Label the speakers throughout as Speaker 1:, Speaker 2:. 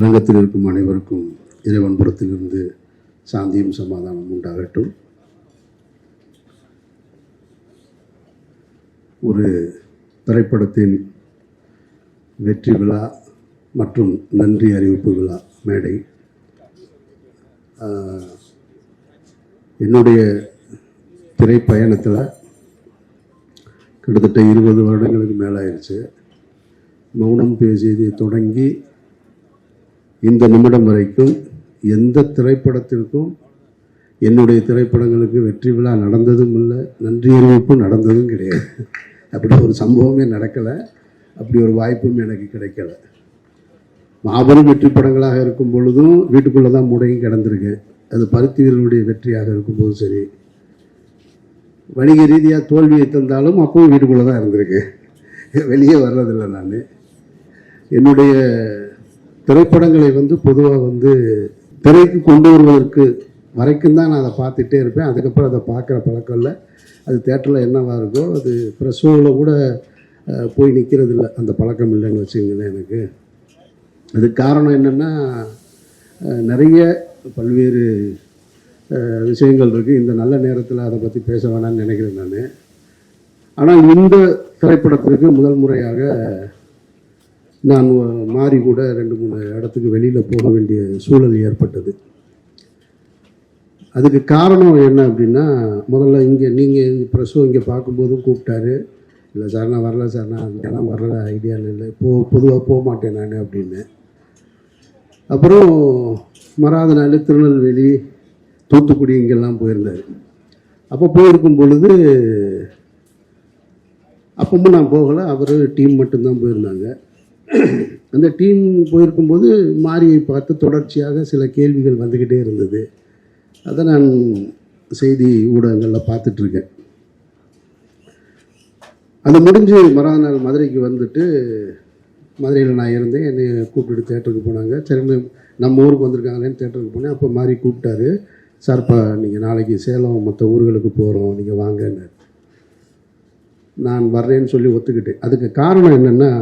Speaker 1: அரங்கத்தில் இருக்கும் அனைவருக்கும் இறைவன் புறத்திலிருந்து சாந்தியும் சமாதானம் உண்டாகட்டும். ஒரு திரைப்படத்தின் வெற்றி விழா மற்றும் நன்றி அறிவிப்பு விழா மேடை. என்னுடைய திரைப்பயணத்தில் கிட்டத்தட்ட 20 வருடங்களுக்கு மேலாயிருச்சு. மௌனம் பேசியதை தொடங்கி இந்த நிமிடம் வரைக்கும் எந்த திரைப்படத்திற்கும் என்னுடைய திரைப்படங்களுக்கு வெற்றி விழா நடந்ததும் இல்லை, நன்றி அறிவிப்பு நடந்ததும் கிடையாது. அப்படி ஒரு சம்பவமே நடக்கலை, அப்படி ஒரு வாய்ப்பும் எனக்கு கிடைக்கலை. மாபெரும் வெற்றி படங்களாக இருக்கும் பொழுதும் வீட்டுக்குள்ளே தான் முடங்கி கிடந்திருக்கேன். அது பருத்தி வீரர்களுடைய வெற்றியாக இருக்கும்போது சரி, வணிக ரீதியாக தோல்வியை தந்தாலும் அப்பவும் வீட்டுக்குள்ளே தான் இருந்திருக்கேன், வெளியே வர்றதில்லை. நான் என்னுடைய திரைப்படங்களை பொதுவாக திரைக்கு கொண்டு வருவதற்கு வரைக்கும் தான் நான் அதை பார்த்துட்டே இருப்பேன். அதுக்கப்புறம் அதை பார்க்குற பழக்கம் இல்லை. அது தேட்டரில் என்னவா இருக்கோ அது ப்ரெஸ்ஸோவில் கூட போய் நிற்கிறது இல்லை, அந்த பழக்கம் இல்லைன்னு வச்சுங்களேன். எனக்கு அதுக்கு காரணம் என்னென்னா, நிறைய பல்வேறு விஷயங்கள் இருக்குது. இந்த நல்ல நேரத்தில் அதை பற்றி பேச வேணான்னு நினைக்கிறேன் நான். ஆனால் இந்த திரைப்படத்திற்கு முதல் முறையாக நான் மாறி கூட 2-3 இடத்துக்கு வெளியில் போக வேண்டிய சூழல் ஏற்பட்டது. அதுக்கு காரணம் என்ன அப்படின்னா, முதல்ல இங்கே நீங்கள் ப்ரெஸ்ஸோ இங்கே பார்க்கும்போதும் கூப்பிட்டாரு. இல்லை சார் நான் வரல சார், நான் அங்கெல்லாம் வர்ற ஐடியாவில் இல்லை, பொதுவாக போக மாட்டேன் நான் அப்படின்னு. அப்புறம் மறாத நாள் திருநெல்வேலி, தூத்துக்குடி இங்கெல்லாம் போயிருந்தார். அப்போ போயிருக்கும் பொழுது அப்பவும் நான் போகலை, அவர் டீம் மட்டும்தான் போயிருந்தாங்க. அந்த டீம் போயிருக்கும்போது மாரியை பார்த்து தொடர்ச்சியாக சில கேள்விகள் வந்துக்கிட்டே இருந்தது. அதை நான் செய்தி ஊடகங்களில் பார்த்துட்ருக்கேன். அது முடிஞ்சு மறாத நாள் மதுரைக்கு வந்துட்டு, மதுரையில் நான் இருந்தேன். என்னை கூப்பிட்டுட்டு தேட்டருக்கு போனாங்க. சரி நம்ம ஊருக்கு வந்திருக்காங்களேன்னு தேட்டருக்கு போனேன். அப்போ மாறி கூப்பிட்டாரு, சார்ப்பா நீங்கள் நாளைக்கு சேலம் மற்ற ஊர்களுக்கு போகிறோம், நீங்கள் வாங்கன்னு. நான் வர்றேன்னு சொல்லி ஒத்துக்கிட்டேன். அதுக்கு காரணம் என்னென்னா,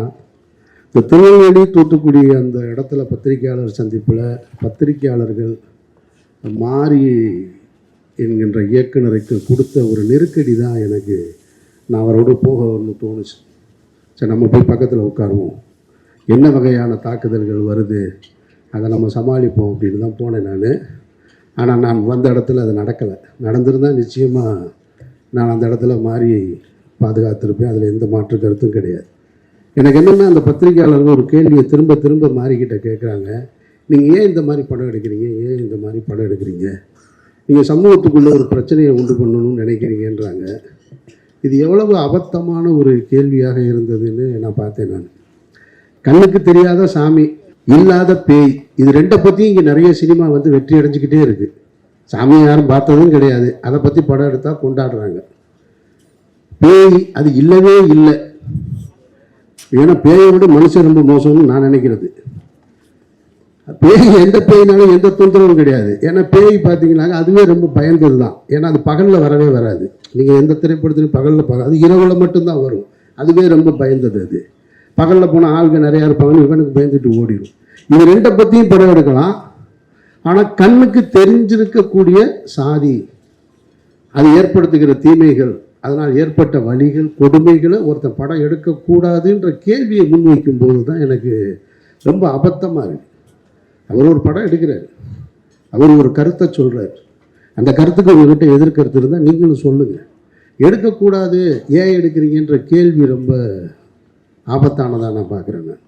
Speaker 1: இந்த திருநெல்வேலி தூத்துக்குடி அந்த இடத்துல பத்திரிகையாளர் சந்திப்பில் பத்திரிகையாளர்கள் மாறி என்கின்ற இயக்குனருக்கு கொடுத்த ஒரு நெருக்கடி தான் எனக்கு நான் அவரோடு போகணும்னு தோணுச்சு. சரி நம்ம போய் பக்கத்தில் உட்காருவோம், என்ன வகையான தாக்குதல்கள் வருது அதை நம்ம சமாளிப்போம் அப்படின்னு தான் போனேன் நான். ஆனால் நான் வந்த இடத்துல அது நடக்கலை. நடந்திருந்தால் நிச்சயமாக நான் அந்த இடத்துல மாறி பாதுகாத்திருப்பேன், அதில் எந்த மாற்று கருத்தும் கிடையாது. எனக்கு என்னென்னா, அந்த பத்திரிகையாளர்கள் ஒரு கேள்வியை திரும்ப திரும்ப மாறிக்கிட்ட கேட்குறாங்க, நீங்கள் ஏன் இந்த மாதிரி படம் எடுக்கிறீங்க, ஏன் இந்த மாதிரி படம் எடுக்கிறீங்க, நீங்கள் சமூகத்துக்குள்ளே ஒரு பிரச்சனையை உண்டு பண்ணணும்னு நினைக்கிறீங்கன்றாங்க. இது எவ்வளவு அபத்தமான ஒரு கேள்வியாக இருந்ததுன்னு நான் பார்த்தேன். நான் கண்ணுக்கு தெரியாத சாமி, இல்லாத பேய், இது ரெண்டை பற்றியும் இங்கே நிறைய சினிமா வெற்றி அடைஞ்சிக்கிட்டே இருக்குது. சாமியை யாரும் பார்த்ததும் கிடையாது, அதை பற்றி படம் எடுத்தால் கொண்டாடுறாங்க. பேய் அது இல்லவே இல்லை. ஏன்னா பேயை விட மனுஷன் ரொம்ப மோசம்னு நான் நினைக்கிறது. பேய் எந்த பேயினாலும் எந்த தொந்தரவும் கிடையாது. ஏன்னா பேய் பார்த்தீங்கன்னாங்க அதுவே ரொம்ப பயந்தது தான். ஏன்னா அது பகலில் வரவே வராது. நீங்கள் எந்த திரைப்படத்துலையும் பகலில் அது இரவில் மட்டும்தான் வரும். அதுவே ரொம்ப பயந்தது. அது பகலில் போனால் ஆளுங்க நிறையா இருப்பாங்க, இவனுக்கு பயந்துட்டு ஓடிடும். இது ரெண்டை பற்றியும் படம் எடுக்கலாம். ஆனால் கண்ணுக்கு தெரிஞ்சிருக்கக்கூடிய சாதி, அது ஏற்படுத்துகிற தீமைகள், அதனால் ஏற்பட்ட வலிகள், கொடுமைகளை ஒருத்தன் படம் எடுக்கக்கூடாதுன்ற கேள்வியை முன்வைக்கும் போது தான் எனக்கு ரொம்ப அபத்தமாக இருக்குது. அவர் ஒரு படம் எடுக்கிறார், அவர் ஒரு கருத்தை சொல்கிறார். அந்த கருத்துக்கு உங்ககிட்ட எதிர்கருத்து இருந்தால் நீங்களும் சொல்லுங்கள். எடுக்கக்கூடாது, ஏன் எடுக்கிறீங்கன்ற கேள்வி ரொம்ப ஆபத்தானதாக நான் பார்க்குறேன். நான்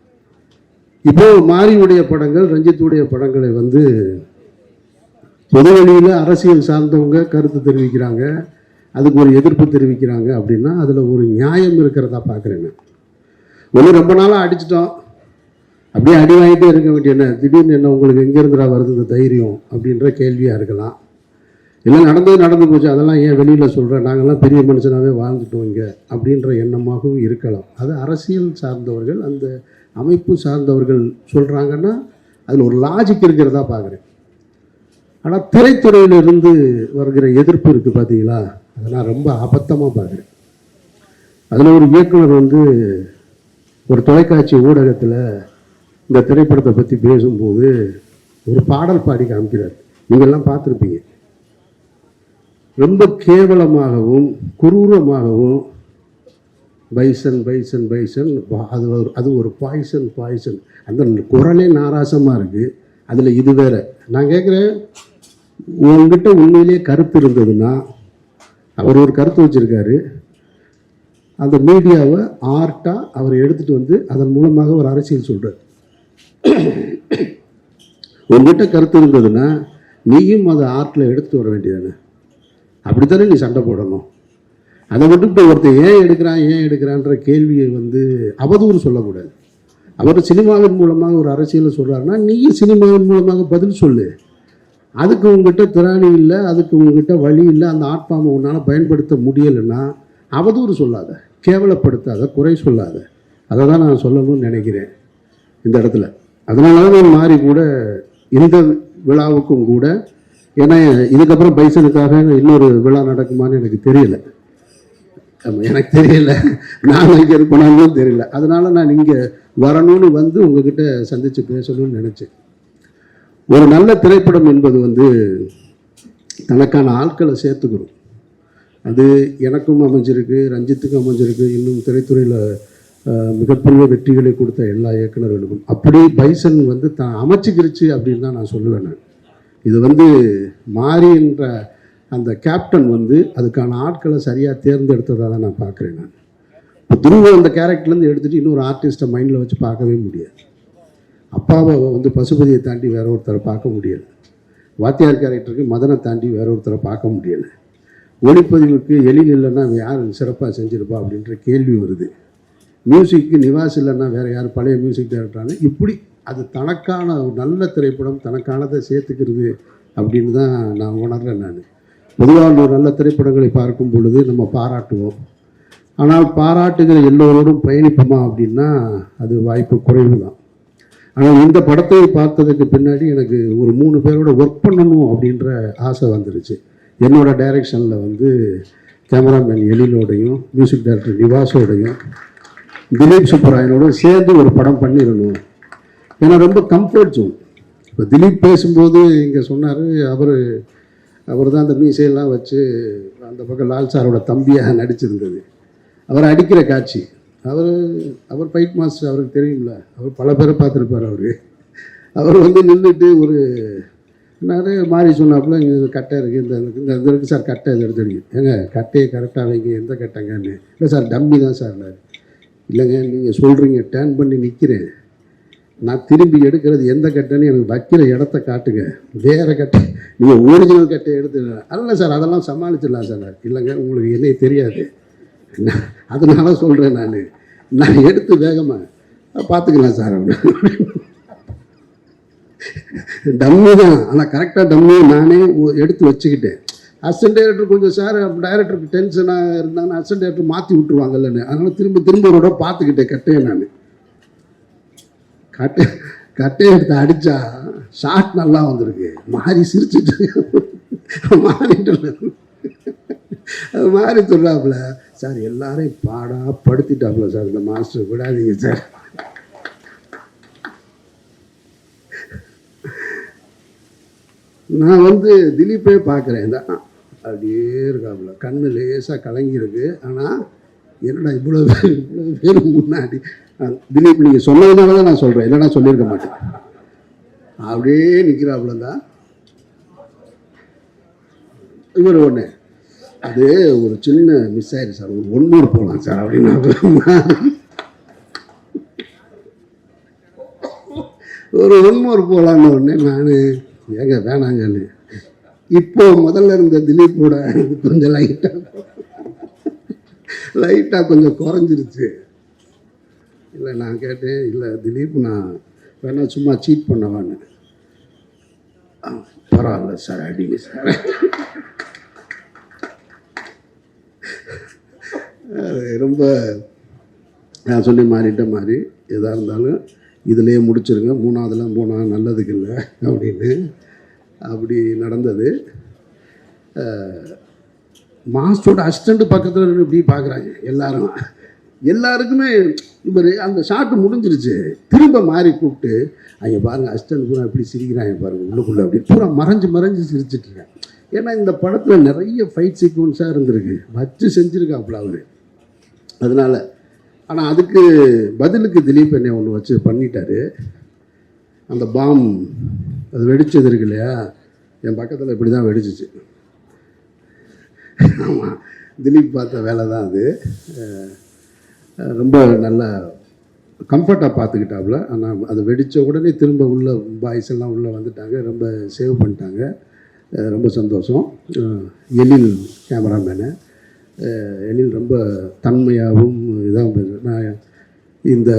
Speaker 1: இப்போது மாரியுடைய படங்கள், ரஞ்சித்துடைய படங்களை பொது வழியில் அரசியல் சார்ந்தவங்க கருத்து தெரிவிக்கிறாங்க, அதுக்கு ஒரு எதிர்ப்பு தெரிவிக்கிறாங்க அப்படின்னா அதில் ஒரு நியாயம் இருக்கிறதா பார்க்குறேன். ஒன்று ரொம்ப நாளாக அடிச்சிட்டோம், அப்படியே அடி வாங்கிட்டே இருக்க வேண்டிய என்ன, திடீர்னு என்ன உங்களுக்கு எங்கேருந்துடா வருது இந்த தைரியம் அப்படின்ற கேள்வியாக இருக்கலாம். இல்லை நடந்து போச்சு, அதெல்லாம் ஏன் வெளியில் சொல்கிறேன், நாங்கள்லாம் பெரிய மனுஷனாகவே வாழ்ந்துட்டோம் இங்கே அப்படின்ற எண்ணமாகவும் இருக்கலாம். அது அரசியல் சார்ந்தவர்கள், அந்த அமைப்பு சார்ந்தவர்கள் சொல்கிறாங்கன்னா அதில் ஒரு லாஜிக் இருக்கிறதா பார்க்குறேன். ஆனால் திரைத்துறையிலிருந்து வருகிற எதிர்ப்பு இருக்குது பார்த்தீங்களா, அதை நான் ரொம்ப அபத்தமாக பார்க்குறேன். அதில் ஒரு இயக்குனர் ஒரு தொலைக்காட்சி ஊடகத்தில் இந்த திரைப்படத்தை பற்றி பேசும்போது ஒரு பாடல் பாடி காமிக்கிறார். நீங்கள்லாம் பார்த்துருப்பீங்க. ரொம்ப கேவலமாகவும் குரூரமாகவும் பைசன் பைசன் பைசன், அது ஒரு பாய்சன். அந்த குரலே நாராசமாக இருக்குது. அதில் இது வேற. நான் கேட்குறேன், உங்ககிட்ட உண்மையிலேயே கருத்து இருந்ததுன்னா, அவர் ஒரு கருத்து வச்சுருக்காரு, அந்த மீடியாவை ஆர்ட்டாக அவர் எடுத்துகிட்டு வந்து அதன் மூலமாக ஒரு அரசியல் சொல்கிறார். உங்ககிட்ட கருத்து இருந்ததுன்னா நீயும் அதை ஆர்ட்டில் எடுத்துகிட்டு வர வேண்டியதானே. அப்படித்தானே நீ சண்டை போடணும். அதை விட்டு ஒருத்தர் ஏன் எடுக்கிறான்ற கேள்வியை வந்து அவதூறு சொல்லக்கூடாது. அவர் சினிமாவின் மூலமாக ஒரு அரசியலை சொல்கிறாருன்னா நீயும் சினிமாவின் மூலமாக பதில் சொல்லு. அதுக்கு உங்ககிட்ட திராணி இல்லை, அதுக்கு உங்ககிட்ட வழி இல்லை, அந்த ஆட்பாமை உன்னால் பயன்படுத்த முடியலைன்னா அவதூறு சொல்லாத, கேவலப்படுத்தாத, குறை சொல்லாத. அதை தான் நான் சொல்லணும்னு நினைக்கிறேன் இந்த இடத்துல. அதனால தான் நான் மாறி கூட இந்த விழாவுக்கும் கூட, ஏன்னா இதுக்கப்புறம் பைசனுக்காக இன்னொரு விழா நடக்குமான்னு எனக்கு தெரியலை. எனக்கு தெரியல, நான் இங்கே இருக்கணும்னு தெரியல. அதனால நான் இங்கே வரணும்னு வந்து உங்ககிட்ட சந்தித்து பேசணும்னு நினச்சேன். ஒரு நல்ல திரைப்படம் என்பது வந்து தனக்கான ஆட்களை சேர்த்துக்கிறோம். அது எனக்கும் அமைஞ்சிருக்கு, ரஞ்சித்துக்கும் அமைஞ்சிருக்கு, இன்னும் திரைத்துறையில் மிகப்பெரிய வெற்றிகளை கொடுத்த எல்லா இயக்குநர்களுக்கும். அப்படி பைசன் வந்து தான் அமைச்சிக்கிருச்சு அப்படின்னு தான் நான் சொல்லுவேன். நான் இது வந்து மாறி என்ற அந்த கேப்டன் வந்து அதுக்கான ஆட்களை சரியாக தேர்ந்தெடுத்ததாக தான் நான் பார்க்குறேன். நான் இப்போ துருவ அந்த கேரக்டர்லேருந்து எடுத்துகிட்டு இன்னொரு ஆர்டிஸ்ட்டை மைண்டில் வச்சு பார்க்கவே முடியாது. அப்பாவை வந்து பசுபதியை தாண்டி வேற ஒருத்தரை பார்க்க முடியலை. வாத்தியார் கேரக்டருக்கு மதனை தாண்டி வேற ஒருத்தரை பார்க்க முடியலை. ஒளிப்பதிவுக்கு எழில் இல்லைன்னா யார் சிறப்பாக செஞ்சுருப்பா அப்படின்ற கேள்வி வருது. மியூசிக்கு நிவாஸ் இல்லைன்னா வேறு யார் பழைய மியூசிக் டைரக்டரான. இப்படி அது தனக்கான ஒரு நல்ல திரைப்படம் தனக்கானதை சேர்த்துக்கிறது அப்படின்னு தான் நான் உணர்றேன். நான் பொதுவாக ஒரு நல்ல திரைப்படங்களை பார்க்கும் பொழுது நம்ம பாராட்டுவோம். ஆனால் பாராட்டுகிற எல்லோரோடும் பயணிப்போமா அப்படின்னா அது வாய்ப்பு குறைவு தான். ஆனால் இந்த படத்தை பார்த்ததுக்கு பின்னாடி எனக்கு ஒரு 3 பேரோட ஒர்க் பண்ணணும் அப்படின்ற ஆசை வந்துருச்சு. என்னோட டைரக்ஷனில் வந்து கேமராமேன் எழிலோடையும் மியூசிக் டைரக்டர் நிவாஸோடையும் திலீப் சுப்பராயனோடும் சேர்ந்து ஒரு படம் பண்ணிடணும். ஏன்னா ரொம்ப கம்ஃபர்ட் ஜோன். இப்போ திலீப் பேசும்போது இங்கே சொன்னார், அவர் தான் அந்த மீசையெல்லாம் வச்சு அந்த பக்கம் லால் சாரோட தம்பியாக நடிச்சிருந்தது. அவர் அடிக்கிற காட்சி, அவர் ஃபைட் மாஸ்டர், அவருக்கு தெரியும்ல, அவர் பல பேரை பார்த்துருப்பார். அவர் வந்து நின்றுட்டு ஒரு நிறைய மாறி சொன்னாப்புல, இங்கே கட்டை இருக்குது, இந்த இருக்குது சார், கட்டை இதை எடுத்துடுங்க. ஏங்க கட்டையை கரெக்டாக வைங்க, எந்த கட்டைங்கன்னு. இல்லை சார் டம்மி தான் சார். இல்லைங்க நீங்கள் சொல்கிறீங்க, டேர்ன் பண்ணி நிற்கிறேன், நான் திரும்பி எடுக்கிறது எந்த கட்டைன்னு எனக்கு வைக்கிற இடத்த காட்டுங்க, வேறு கட்டை நீங்கள் ஒரிஜினல் கட்டையை எடுத்து. அல்ல சார் அதெல்லாம் சமாளிச்சிடலாம் சார். இல்லைங்க உங்களுக்கு என்னையே தெரியாது, அதனால சொல்கிறேன், நான் எடுத்து வேகமாக பார்த்துக்கலாம் சார். டம்மி தான், ஆனால் கரெக்டாக டம்மியை நானே எடுத்து வச்சுக்கிட்டேன். அசிஸ்டன்ட் டைரக்டர் கொஞ்சம் சார் டைரக்டருக்கு டென்ஷனாக இருந்தாங்கன்னா அசிஸ்டன்ட் டைரக்டர் மாற்றி விட்டுருவாங்கல்லன்னு, அதனால் திரும்ப ஒரு பார்த்துக்கிட்டேன் கட்டையை. நான் கட்டையை எடுத்து அடித்தா ஷார்ட் நல்லா வந்திருக்கு. மாறி சிரிச்சுட்டு மாறிட்டு அது மாதிரி சொல்கிறாப்புல, சார் எல்லாரையும் பாடாக படுத்திட்டாப்புல சார் இந்த மாஸ்டர், விடாதீங்க சார். நான் வந்து திலீப்பே பார்க்குறேன் தான், அப்படியே இருக்காப்புல, கண்ணு லேசாக கலங்கியிருக்கு. ஆனால் என்னடா இவ்வளோ பேர் முன்னாடி. திலீப் நீங்கள் சொன்னதுனால தான் நான் சொல்கிறேன், இல்லைன்னா சொல்லியிருக்க மாட்டேன். அப்படியே நிற்கிறாப்புல தான் இவர். ஒன்று அது ஒரு சின்ன மிஸ் ஆயிடுச்சு சார், ஒரு 1 more போகலாம் சார் அப்படின்னு ஒரு 1 more போகலான்னு உடனே நான் ஏங்க வேணாங்கன்னு. இப்போ முதல்ல இருந்த திலீப்போட கொஞ்சம் லைட்டாக கொஞ்சம் குறைஞ்சிருச்சு. இல்லை நான் கேட்டேன், இல்லை திலீப் நான் வேணா சும்மா சீட் பண்ணவான்னு. பரவாயில்ல சார் அடிங்க சார். ரொம்ப நான் சொல்லி மாறிட்ட மாதிரி எதாக இருந்தாலும் இதிலேயே முடிச்சிருங்க, 3ஆவதுலாம் போனால் நல்லதுக்கு இல்லை அப்படின்னு அப்படி நடந்தது. மாஸ்டரோட அசிஸ்டண்ட் பக்கத்தில் இப்படி பார்க்குறாங்க எல்லாரும். எல்லாருக்குமே இவர் அந்த ஷாட்டு முடிஞ்சிருச்சு, திரும்ப மாறி கூப்பிட்டு அங்கே பாருங்கள் அசிஸ்டன்ட் பூரா இப்படி சிரிக்கிறாங்க பாருங்கள் உள்ளுக்குள்ளே அப்படி பூரா மறைஞ்சு சிரிச்சிட்டு இருக்கேன். ஏன்னா இந்த படத்தில் நிறைய ஃபைட் சீக்வன்ஸாக இருந்திருக்கு, வச்சு செஞ்சுருக்காப்புல அவர். அதனால் ஆனால் அதுக்கு பதிலுக்கு திலீப் என்னை ஒன்று வச்சு பண்ணிட்டாரு. அந்த பாம் அது வெடிச்சது இருக்கு இல்லையா, என் பக்கத்தில் இப்படி தான் வெடிச்சிச்சு. ஆமாம், திலீப் பார்த்த வேலை தான் அது. ரொம்ப நல்லா கம்ஃபர்ட்டாக பார்த்துக்கிட்டாப்புல. ஆனால் அது வெடித்த உடனே திரும்ப உள்ள பாய்ஸ் எல்லாம் உள்ளே வந்துட்டாங்க, ரொம்ப சேவ் பண்ணிட்டாங்க. ரொம்ப சந்தோஷம். எழில் கேமராமேனு, எழில் ரொம்ப தன்மையாகவும் இதாக. நான் இந்த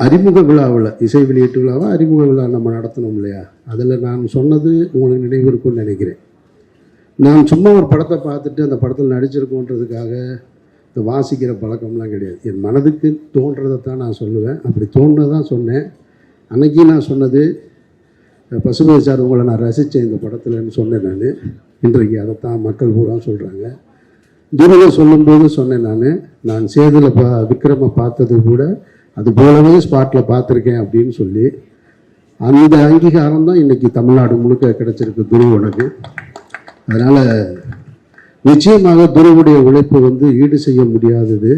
Speaker 1: அறிமுக விழாவில், இசை வெளியீட்டு விழாவை அறிமுக விழா நம்ம நடத்தணும் இல்லையா, அதில் நான் சொன்னது உங்களுக்கு நினைவு இருக்கும்னு நினைக்கிறேன். நான் சும்மா ஒரு படத்தை பார்த்துட்டு அந்த படத்தில் நடிச்சிருக்கோன்றதுக்காக இந்த வாசிக்கிற பழக்கம்லாம் கிடையாது. என் மனதுக்கு தோன்றதை தான் நான் சொல்லுவேன். அப்படி தோன்றதான் சொன்னேன். அன்றைக்கி நான் சொன்னது, பசுபதி சார் உங்களை நான் ரசித்தேன் இந்த படத்தில்னு சொன்னேன் நான். இன்றைக்கு அதைத்தான் மக்கள் பூரா சொல்கிறாங்க. துருவ சொல்லும்போது சொன்னேன் நான் சேதுல விக்ரமை பார்த்தது கூட அது போலவே ஸ்பாட்டில் பார்த்துருக்கேன் அப்படின்னு சொல்லி. அந்த அங்கீகாரம் தான் இன்றைக்கி தமிழ்நாடு முழுக்க கிடச்சிருக்கு துருவனுக்கு. அதனால் நிச்சயமாக துருவுடைய உழைப்பு ஈடு செய்ய முடியாதது.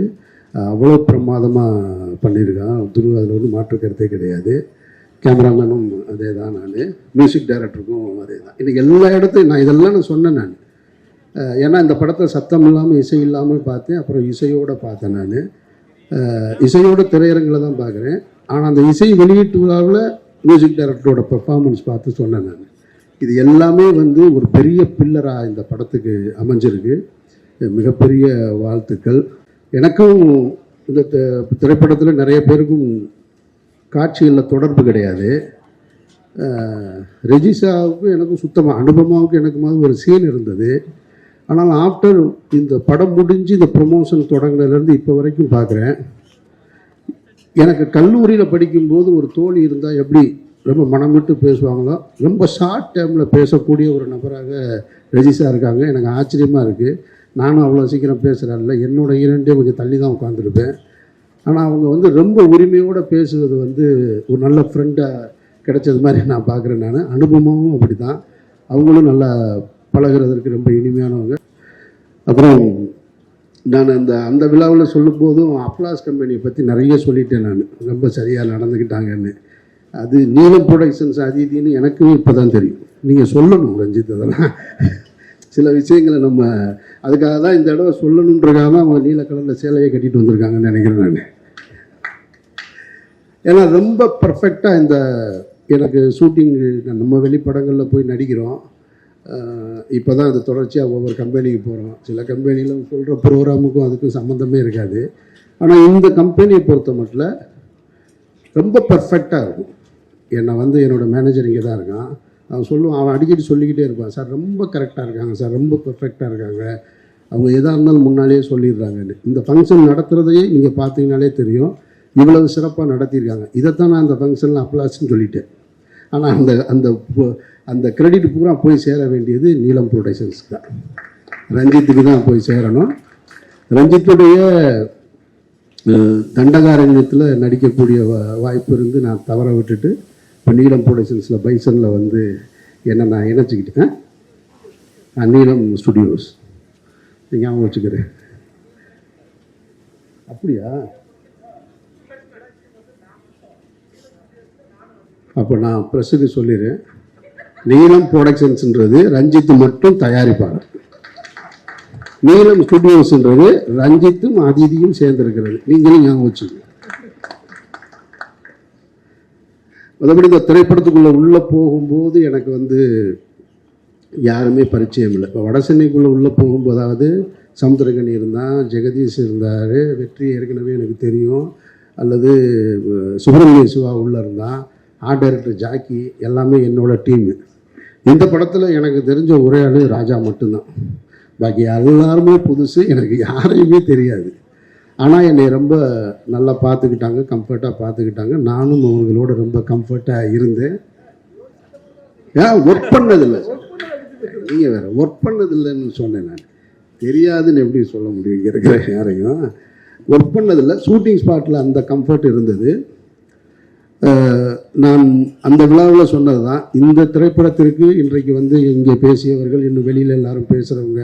Speaker 1: அவ்வளோ பிரமாதமாக பண்ணியிருக்கான் துருவ, அதில் மாற்று கருத்தே கிடையாது. கேமராமேனும் அதே தான், நான் மியூசிக் டைரக்டருக்கும் அதே தான். இன்றைக்கி எல்லா இடத்தையும் நான் இதெல்லாம் சொன்னேன் நான். ஏன்னா இந்த படத்தை சத்தம் இல்லாமல் இசை இல்லாமல் பார்த்தேன், அப்புறம் இசையோடு பார்த்தேன் நான். இசையோட திரையரங்கில் தான் பார்க்குறேன். ஆனால் அந்த இசை வெளியீட்டு விழாவில் மியூசிக் டைரக்டரோட பெர்ஃபார்மன்ஸ் பார்த்து சொன்னேன் நான். இது எல்லாமே ஒரு பெரிய பில்லராக இந்த படத்துக்கு அமைஞ்சிருக்கு. மிகப்பெரிய வாழ்த்துக்கள். எனக்கும் இந்த திரைப்படத்தில் நிறைய பேருக்கும் காட்சிகளில் தொடர்பு கிடையாது. ரெஜிஷாவுக்கும் எனக்கும் சுத்தமாக, அனுபமாவுக்கும் எனக்குமாவது ஒரு சீன் இருந்தது. ஆனால் ஆஃப்டர் இந்த படம் முடிஞ்சு இந்த ப்ரொமோஷன் தொடங்கினதுலேருந்து இப்போ வரைக்கும் பார்க்குறேன். எனக்கு கல்லூரியில் படிக்கும்போது ஒரு தோழி இருந்தால் எப்படி ரொம்ப மனம் விட்டு பேசுவாங்களோ, ரொம்ப ஷார்ட் டைமில் பேசக்கூடிய ஒரு நபராக ரெஜிஷா இருக்காங்க. எனக்கு ஆச்சரியமாக இருக்குது. நானும் அவ்வளோ சீக்கிரம் பேசுகிறாரில்ல, என்னோட இரண்டே கொஞ்சம் தள்ளி தான் உட்காந்துருப்பேன். ஆனால் அவங்க ரொம்ப உரிமையோடு பேசுவது ஒரு நல்ல ஃப்ரெண்டாக கிடைச்சது மாதிரி நான் பார்க்குறேன் நான். அனுபவமும் அப்படி தான், அவங்களும் நல்லா பழகிறதுக்கு ரொம்ப இனிமையானவங்க. அப்புறம் நான் அந்த விழாவில் சொல்லும்போதும் அப்ளாஸ் கம்பெனியை பற்றி நிறைய சொல்லிட்டேன் நான், ரொம்ப சரியாக நடந்துக்கிட்டாங்கன்னு. அது நீலம் ப்ரொடக்ஷன்ஸ் அதிதின்னு எனக்குமே இப்போ தான் தெரியும். நீங்கள் சொல்லணும் ரஞ்சித், அதெல்லாம் சில விஷயங்களை நம்ம அதுக்காக தான் இந்த தடவை சொல்லணுன்றக்காக தான் அவங்க நீல கலரில் சேலையை கட்டிட்டு வந்திருக்காங்கன்னு நினைக்கிறேன் நான். ஏன்னா ரொம்ப பர்ஃபெக்டாக இந்த எனக்கு ஷூட்டிங் நம்ம வெளிப்படங்களில் போய் நடிக்கிறோம். இப்போ தான் அது தொடர்ச்சியாக ஒவ்வொரு கம்பெனிக்கு போகிறோம். சில கம்பெனியில் சொல்கிற ப்ரோக்ராமுக்கும் அதுக்கும் சம்மந்தமே இருக்காது. ஆனால் இந்த கம்பெனியை பொறுத்த மட்டும் ரொம்ப பர்ஃபெக்டாக இருக்கும். என்னை என்னோடய மேனேஜர் இங்கே தான் இருக்கான். அவன் அடிக்கடி சொல்லிக்கிட்டே இருப்பான், சார் ரொம்ப கரெக்டாக இருக்காங்க சார், ரொம்ப பர்ஃபெக்டாக இருக்காங்க, அவங்க எதாக இருந்தாலும் முன்னாலேயே சொல்லிடுறாங்கன்னு. இந்த ஃபங்க்ஷன் நடத்துகிறதையே நீங்கள் பார்த்தீங்கனாலே தெரியும், இவ்வளவு சிறப்பாக நடத்தியிருக்காங்க. இதைத்தான் நான் அந்த ஃபங்க்ஷனில் அப்ளாஸ்ன்னு சொல்லிட்டேன். ஆனால் அந்த அந்த அந்த கிரெடிட் பூரா போய் சேர வேண்டியது நீலம் ப்ரொடக்ஷன்ஸ்க்கு தான், ரஞ்சித்துக்கு தான் போய் சேரணும். ரஞ்சித்துடைய தண்டகாரண்யத்தில் நடிக்கக்கூடிய வாய்ப்பு இருந்து நான் தவற விட்டுட்டு இப்போ நீலம் ப்ரொடக்ஷன்ஸில் பைசனில் என்ன நான் இணைச்சிக்கிட்டேன். நீலம் ஸ்டுடியோஸ் ஞாபகம் வச்சுக்கிறேன். அப்படியா? அப்போ நான் ப்ரெஸ்ஸுக்கு சொல்லிடுறேன், நீலம் ப்ரொடக்ஷன்ஸ்ன்றது ரஞ்சித்து மட்டும் தயாரிப்பாளர், நீலம் ஸ்டுடியோஸ்ன்றது ரஞ்சித்தும் அதிதியும் சேர்ந்திருக்கிறது. நீங்களும் ஞாபகம் வச்சுக்கோங்க. மற்றபடி இந்த திரைப்படத்துக்குள்ளே உள்ளே போகும்போது எனக்கு யாருமே பரிச்சயம் இல்லை. இப்போ வட சென்னைக்குள்ளே உள்ளே போகும்போதாவது சமுத்திரகனி இருந்தான், ஜெகதீஷ் இருந்தார், வெற்றி ஏற்கனவே எனக்கு தெரியும், அல்லது சுப்பிரமணிய சிவா உள்ளே இருந்தான், ஆர்ட் டைரக்டர் ஜாக்கி, எல்லாமே என்னோட டீமு. இந்த படத்தில் எனக்கு தெரிஞ்ச ஒரே ஆள் ராஜா மட்டும்தான். பாக்கி எல்லாருமே புதுசு, எனக்கு யாரையுமே தெரியாது. ஆனால் என்னை ரொம்ப நல்லா பார்த்துக்கிட்டாங்க, கம்ஃபர்ட்டாக பார்த்துக்கிட்டாங்க. நானும் அவங்களோட ரொம்ப கம்ஃபர்ட்டாக இருந்தேன். ஒர்க் பண்ணதில்லை, நீங்கள் வேறு ஒர்க் பண்ணதில்லைன்னு சொன்னேன் நான். தெரியாதுன்னு எப்படி சொல்ல முடியும் இங்கே இருக்கிற யாரையும். ஒர்க் பண்ணதில்லை, ஷூட்டிங் ஸ்பாட்டில் அந்த கம்ஃபர்ட் இருந்தது. நான் அந்த விழாவில் சொன்னது தான், இந்த திரைப்படத்திற்கு இன்றைக்கு வந்து இங்கே பேசியவர்கள், இன்னும் வெளியில் எல்லாரும் பேசுகிறவங்க,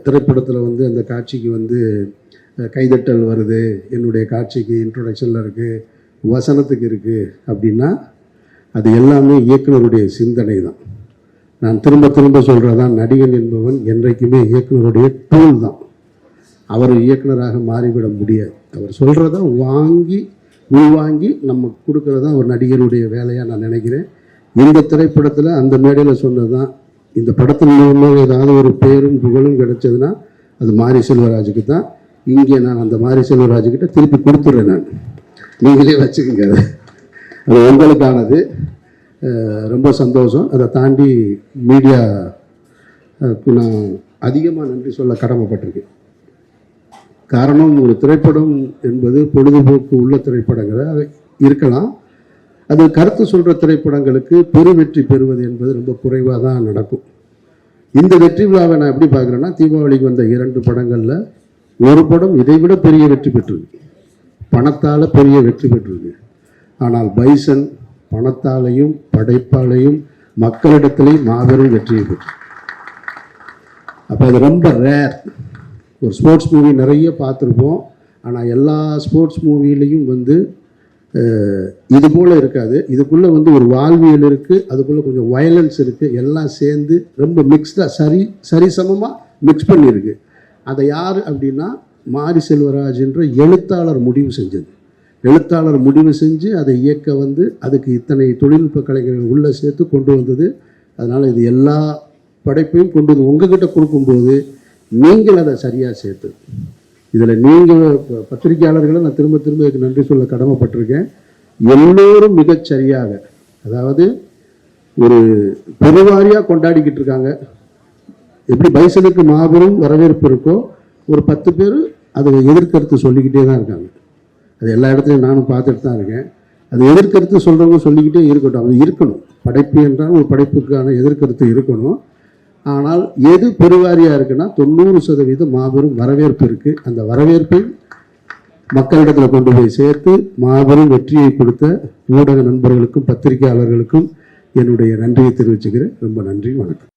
Speaker 1: திரைப்படத்தில் வந்து அந்த காட்சிக்கு வந்து கைதட்டல் வருது, என்னுடைய காட்சிக்கு இன்ட்ரொடக்ஷனில் இருக்குது, வசனத்துக்கு இருக்குது அப்படின்னா அது எல்லாமே இயக்குனருடைய சிந்தனை தான். நான் திரும்ப திரும்ப சொல்கிறதான், நடிகன் என்பவன் என்றைக்குமே இயக்குனருடைய டூல் தான். அவர் இயக்குனராக மாறிவிட முடியாது. அவர் சொல்கிறத உள்வாங்கி நம்ம கொடுக்கறது தான் ஒரு நடிகருடைய வேலையாக நான் நினைக்கிறேன். இந்த திரைப்படத்தில் அந்த மேடையில் சொன்னது தான், இந்த படத்தின் மூலமாக ஏதாவது ஒரு பேரும் புகழும் கிடைச்சதுன்னா அது மாரி செல்வராஜுக்கு தான். இங்கே நான் அந்த மாரி செல்வராஜுக்கிட்ட திருப்பி கொடுத்துட்றேன். நான் நீங்களே வச்சுக்கோங்க, அது உங்களுக்கானது. ரொம்ப சந்தோஷம். அதை தாண்டி மீடியாவுக்கு நான் அதிகமாக நன்றி சொல்ல கடமைப்பட்டிருக்கேன். காரணம், ஒரு திரைப்படம் என்பது பொழுதுபோக்கு உள்ள திரைப்படங்கள் இருக்கலாம், அது கருத்து சொல்கிற திரைப்படங்களுக்கு பெரு வெற்றி பெறுவது என்பது ரொம்ப குறைவாக தான் நடக்கும். இந்த வெற்றி விழாவை நான் எப்படி பார்க்குறேன்னா, தீபாவளிக்கு வந்த 2 படங்களில் ஒரு படம் இதைவிட பெரிய வெற்றி பெற்றிருக்கு, பணத்தால் பெரிய வெற்றி பெற்றிருக்கு. ஆனால் பைசன் பணத்தாலையும் படைப்பாலையும் மக்களிடத்திலையும் மாபெரும் வெற்றியை பெற்று. அப்போ அது ரொம்ப ரேர். ஒரு ஸ்போர்ட்ஸ் மூவி நிறைய பார்த்துருப்போம், ஆனால் எல்லா ஸ்போர்ட்ஸ் மூவிலையும் வந்து இது போல் இருக்காது. இதுக்குள்ளே வந்து ஒரு வாழ்வியல் இருக்குது, அதுக்குள்ளே கொஞ்சம் வயலன்ஸ் இருக்குது, எல்லாம் சேர்ந்து ரொம்ப மிக்ஸ்டாக சரிசமமாக மிக்ஸ் பண்ணியிருக்கு. அதை யார் அப்படின்னா மாரி செல்வராஜ் என்ற எழுத்தாளர் முடிவு செஞ்சது. எழுத்தாளர் முடிவு செஞ்சு அதை இயக்க வந்து அதுக்கு இத்தனை தொழில்நுட்ப கலைஞர்கள் உள்ளே சேர்த்து கொண்டு வந்தது. அதனால் இது எல்லா படைப்பையும் கொண்டு வந்து உங்ககிட்ட கொடுக்கும்போது நீங்கள் அதை சரியாக சேர்த்து, இதில் நீங்கள் பத்திரிகையாளர்களை நான் திரும்ப திரும்ப இதுக்கு நன்றி சொல்ல கடமைப்பட்டிருக்கேன். எல்லோரும் மிகச்சரியாக, அதாவது ஒரு பெருவாரியாக கொண்டாடிக்கிட்டு இருக்காங்க. எப்படி பைசனுக்கு மாபெரும் வரவேற்பு இருக்கோ, ஒரு 10 பேர் அதை எதிர்கருத்து சொல்லிக்கிட்டே தான் இருக்காங்க. அது எல்லா இடத்துலையும் நானும் பார்த்துட்டு தான் இருக்கேன். அது எதிர்கருத்து சொல்கிறவங்க சொல்லிக்கிட்டே இருக்கட்டும், அது இருக்கணும். படைப்பு என்றால் ஒரு படைப்புக்கான எதிர்கருத்து இருக்கணும். ஆனால் எது பெருவாரியாக இருக்குன்னா 90% மாபெரும் வரவேற்பு இருக்குது. அந்த வரவேற்பை மக்களிடத்தில் கொண்டு போய் சேர்த்து மாபெரும் வெற்றியை கொடுத்த ஊடக நண்பர்களுக்கும் பத்திரிகையாளர்களுக்கும் என்னுடைய நன்றியை தெரிவிச்சுக்கிறேன். ரொம்ப நன்றி, வணக்கம்.